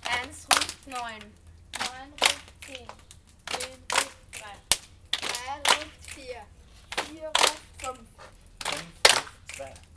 Eins ruft 9. 9 ruft 10. 10 ruft 3. 3 ruft 4. 4 ruft 5. 5 ruft 2.